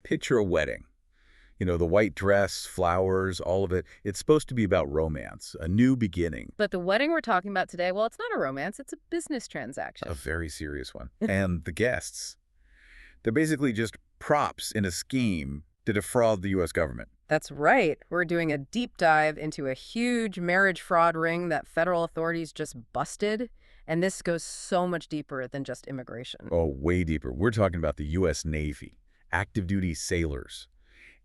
picture a wedding. You know, the white dress, flowers, all of it. It's supposed to be about romance, a new beginning. But the wedding we're talking about today, well, it's not a romance, it's a business transaction. A very serious one. And the guests, they're basically just props in a scheme to defraud the U.S. government. That's right. We're doing a deep dive into a huge marriage fraud ring that federal authorities just busted. And this goes so much deeper than just immigration. Oh, way deeper. We're talking about the U.S. Navy, active duty sailors,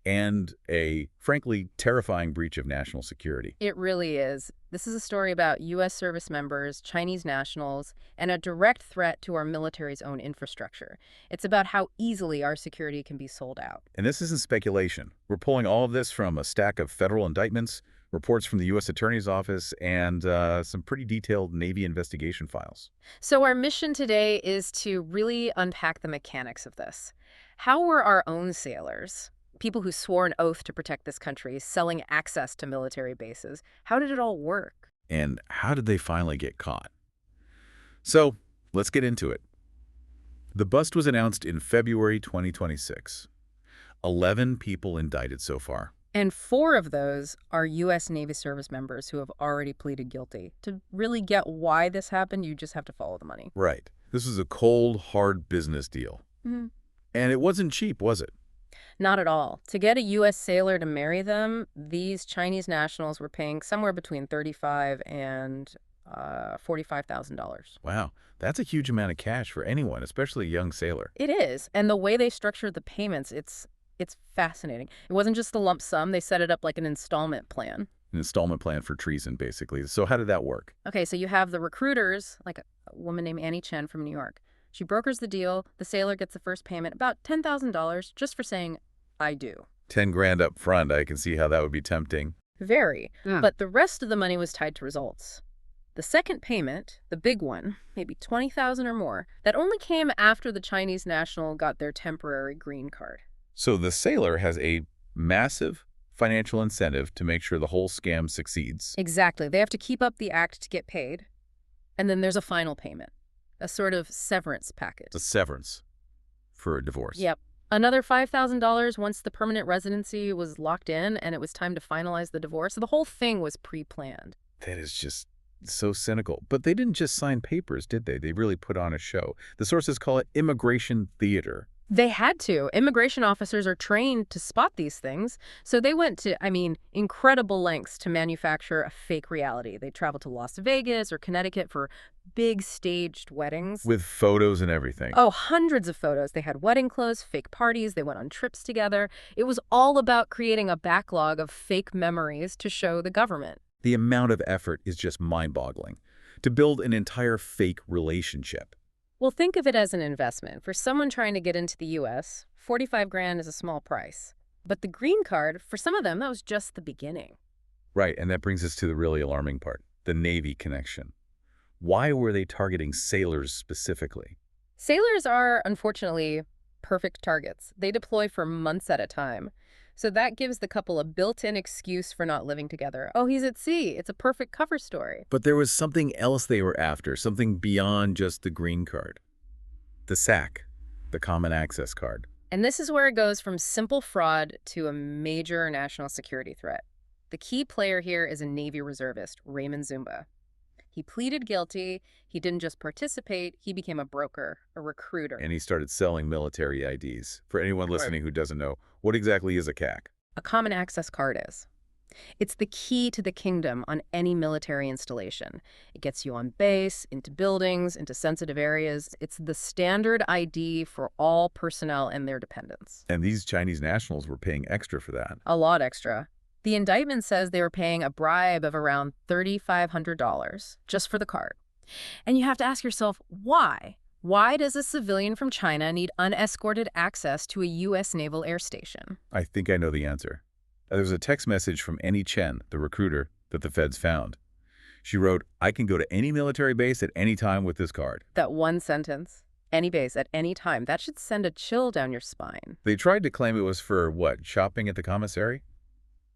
and a, frankly, terrifying breach of national security. It really is. This is a story about U.S. service members, Chinese nationals, and a direct threat to our military's own infrastructure. It's about how easily our security can be sold out. And this isn't speculation. We're pulling all of this from a stack of federal indictments, reports from the U.S. Attorney's Office, and some pretty detailed Navy investigation files. So our mission today is to really unpack the mechanics of this. How were our own sailors, people who swore an oath to protect this country, selling access to military bases? How did it all work? And how did they finally get caught? So, let's get into it. The bust was announced in February 2026. 11 people indicted so far. And 4 of those are U.S. Navy service members who have already pleaded guilty. To really get why this happened, you just have to follow the money. Right. This was a cold, hard business deal. Mm-hmm. And it wasn't cheap, was it? Not at all. To get a U.S. sailor to marry them, these Chinese nationals were paying somewhere between $35,000 and $45,000. Wow, that's a huge amount of cash for anyone, especially a young sailor. It is. And the way they structured the payments, it's fascinating. It wasn't just a lump sum. They set it up like an installment plan. An installment plan for treason, basically. So how did that work? Okay, so you have the recruiters, like a woman named Annie Chen from New York. She brokers the deal. The sailor gets the first payment, about $10,000, just for saying, I do. 10 grand up front. I can see how that would be tempting. Very. Yeah. But the rest of the money was tied to results. The second payment, the big one, maybe $20,000 or more, that only came after the Chinese national got their temporary green card. So the sailor has a massive financial incentive to make sure the whole scam succeeds. Exactly. They have to keep up the act to get paid. And then there's a final payment, a sort of severance package. A severance for a divorce. Yep. Another $5,000 once the permanent residency was locked in and it was time to finalize the divorce. The whole thing was pre-planned. That is just so cynical. But they didn't just sign papers, did they? They really put on a show. The sources call it immigration theater. They had to. Immigration officers are trained to spot these things. So they went to, incredible lengths to manufacture a fake reality. They traveled to Las Vegas or Connecticut for big staged weddings. With photos and everything. Oh, hundreds of photos. They had wedding clothes, fake parties. They went on trips together. It was all about creating a backlog of fake memories to show the government. The amount of effort is just mind-boggling. To build an entire fake relationship. Well, think of it as an investment. For someone trying to get into the U.S., 45 grand is a small price. But the green card, for some of them, that was just the beginning. Right, and that brings us to the really alarming part, the Navy connection. Why were they targeting sailors specifically? Sailors are, unfortunately, perfect targets. They deploy for months at a time. So that gives the couple a built-in excuse for not living together. Oh, he's at sea. It's a perfect cover story. But there was something else they were after, something beyond just the green card. The SAC, the Common Access Card. And this is where it goes from simple fraud to a major national security threat. The key player here is a Navy reservist, Raymond Zumba. He pleaded guilty. He didn't just participate. He became a broker, a recruiter. And he started selling military IDs. For anyone listening who doesn't know, what exactly is a CAC? A Common Access Card is. It's the key to the kingdom on any military installation. It gets you on base, into buildings, into sensitive areas. It's the standard ID for all personnel and their dependents. And these Chinese nationals were paying extra for that. A lot extra. The indictment says they were paying a bribe of around $3,500 just for the card. And you have to ask yourself, why? Why does a civilian from China need unescorted access to a U.S. naval air station? I think I know the answer. There was a text message from Annie Chen, the recruiter, that the feds found. She wrote, "I can go to any military base at any time with this card." That one sentence, any base at any time, that should send a chill down your spine. They tried to claim it was for, what, shopping at the commissary?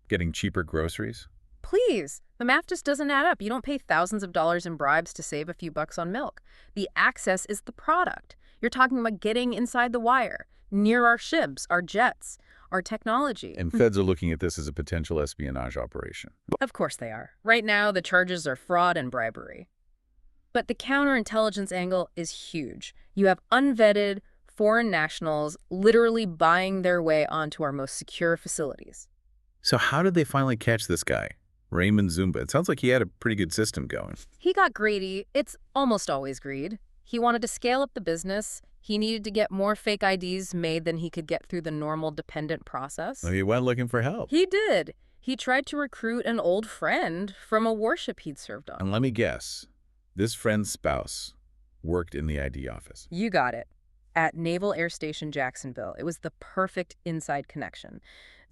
Getting cheaper groceries? Please, the math just doesn't add up. You don't pay thousands of dollars in bribes to save a few bucks on milk. The access is the product. You're talking about getting inside the wire, near our ships, our jets, our technology. And feds are looking at this as a potential espionage operation. Of course they are. Right now, the charges are fraud and bribery. But the counterintelligence angle is huge. You have unvetted foreign nationals literally buying their way onto our most secure facilities. So how did they finally catch this guy, Raymond Zumba? It sounds like he had a pretty good system going. He got greedy. It's almost always greed. He wanted to scale up the business. He needed to get more fake IDs made than he could get through the normal dependent process. So he went looking for help. He did. He tried to recruit an old friend from a warship he'd served on. And let me guess, this friend's spouse worked in the ID office. You got it. At Naval Air Station Jacksonville. It was the perfect inside connection.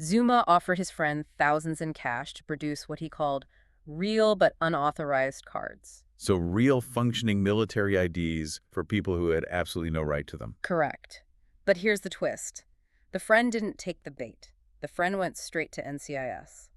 Zuma offered his friend thousands in cash to produce what he called real but unauthorized cards. So real functioning military IDs for people who had absolutely no right to them. Correct. But here's the twist. The friend didn't take the bait. The friend went straight to NCIS.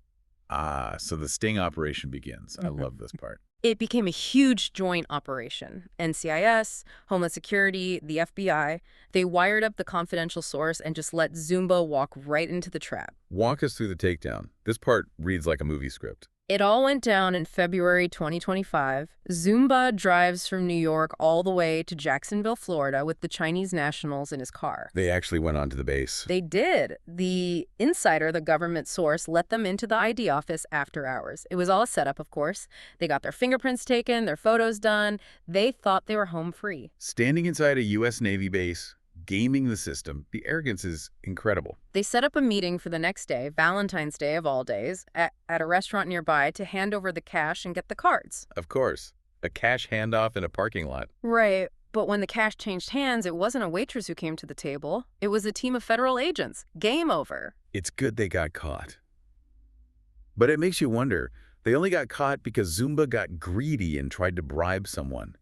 Ah, so the sting operation begins. I love this part. It became a huge joint operation. NCIS, Homeland Security, the FBI, they wired up the confidential source and just let Zumba walk right into the trap. Walk us through the takedown. This part reads like a movie script. It all went down in February 2025. Zumba drives from New York all the way to Jacksonville, Florida with the Chinese nationals in his car. They actually went onto the base. They did. The insider, the government source, let them into the ID office after hours. It was all a setup, of course. They got their fingerprints taken, their photos done. They thought they were home free. Standing inside a U.S. Navy base, gaming the system, the arrogance is incredible. They set up a meeting for the next day, Valentine's Day of all days, at a restaurant nearby to hand over the cash and get the cards. Of course. A cash handoff in a parking lot. Right. But when the cash changed hands, it wasn't a waitress who came to the table. It was a team of federal agents. Game over. It's good they got caught. But it makes you wonder, they only got caught because Zumba got greedy and tried to bribe someone.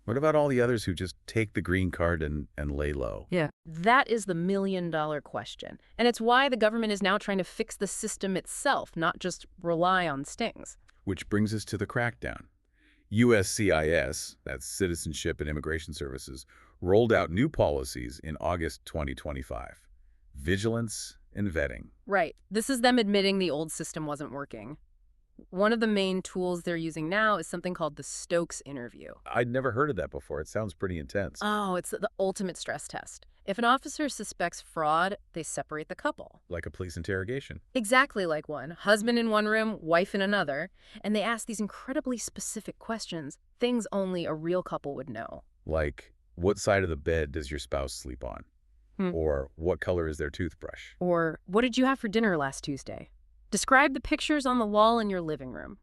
What about all the others who just take the green card and lay low? Yeah. That is the million-dollar question. And it's why the government is now trying to fix the system itself, not just rely on stings. Which brings us to the crackdown. USCIS, that's Citizenship and Immigration Services, rolled out new policies in August 2025. Vigilance and vetting. Right. This is them admitting the old system wasn't working. One of the main tools they're using now is something called the Stokes interview. I'd never heard of that before. It sounds pretty intense. Oh, it's the ultimate stress test. If an officer suspects fraud, they separate the couple. Like a police interrogation. Exactly like one. Husband in one room, wife in another. And they ask these incredibly specific questions, things only a real couple would know. Like, what side of the bed does your spouse sleep on? Or what color is their toothbrush? Or what did you have for dinner last Tuesday? Describe the pictures on the wall in your living room.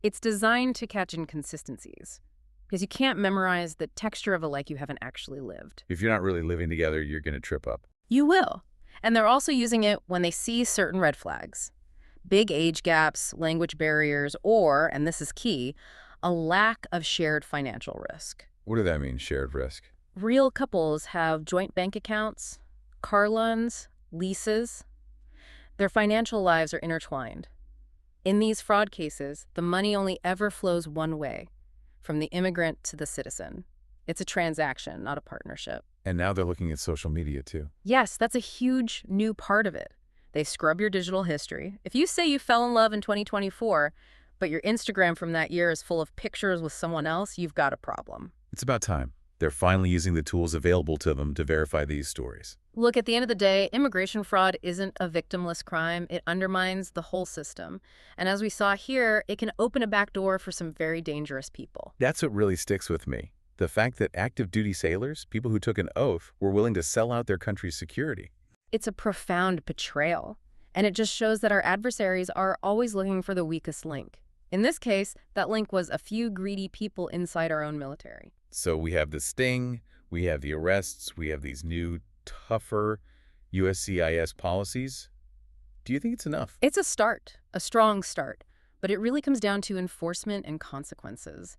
It's designed to catch inconsistencies, because you can't memorize the texture of a life you haven't actually lived. If you're not really living together, you're going to trip up. You will. And they're also using it when they see certain red flags. Big age gaps, language barriers, or, and this is key, a lack of shared financial risk. What does that mean, shared risk? Real couples have joint bank accounts, car loans, leases. Their financial lives are intertwined. In these fraud cases, the money only ever flows one way, from the immigrant to the citizen. It's a transaction, not a partnership. And now they're looking at social media, too. Yes, that's a huge new part of it. They scrub your digital history. If you say you fell in love in 2024, but your Instagram from that year is full of pictures with someone else, you've got a problem. It's about time. They're finally using the tools available to them to verify these stories. Look, at the end of the day, immigration fraud isn't a victimless crime. It undermines the whole system. And as we saw here, it can open a back door for some very dangerous people. That's what really sticks with me. The fact that active duty sailors, people who took an oath, were willing to sell out their country's security. It's a profound betrayal. And it just shows that our adversaries are always looking for the weakest link. In this case, that link was a few greedy people inside our own military. So we have the sting, we have the arrests, we have these new, tougher USCIS policies. Do you think it's enough? It's a start, a strong start, but it really comes down to enforcement and consequences.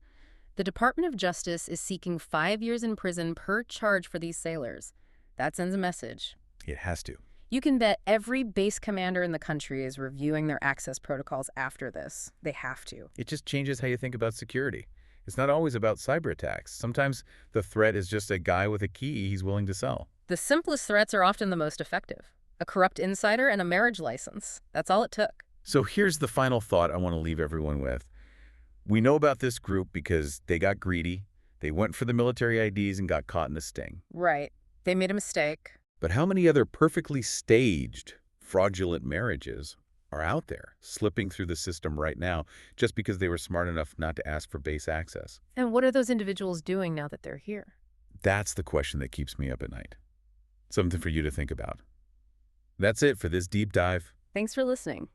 The Department of Justice is seeking 5 years in prison per charge for these sailors. That sends a message. It has to. You can bet every base commander in the country is reviewing their access protocols after this. They have to. It just changes how you think about security. It's not always about cyber attacks. Sometimes the threat is just a guy with a key he's willing to sell. The simplest threats are often the most effective. A corrupt insider and a marriage license. That's all it took. So here's the final thought I want to leave everyone with. We know about this group because they got greedy, they went for the military IDs and got caught in a sting. Right. They made a mistake. But how many other perfectly staged, fraudulent marriages are out there, slipping through the system right now, just because they were smart enough not to ask for base access? And what are those individuals doing now that they're here? That's the question that keeps me up at night. Something for you to think about. That's it for this deep dive. Thanks for listening.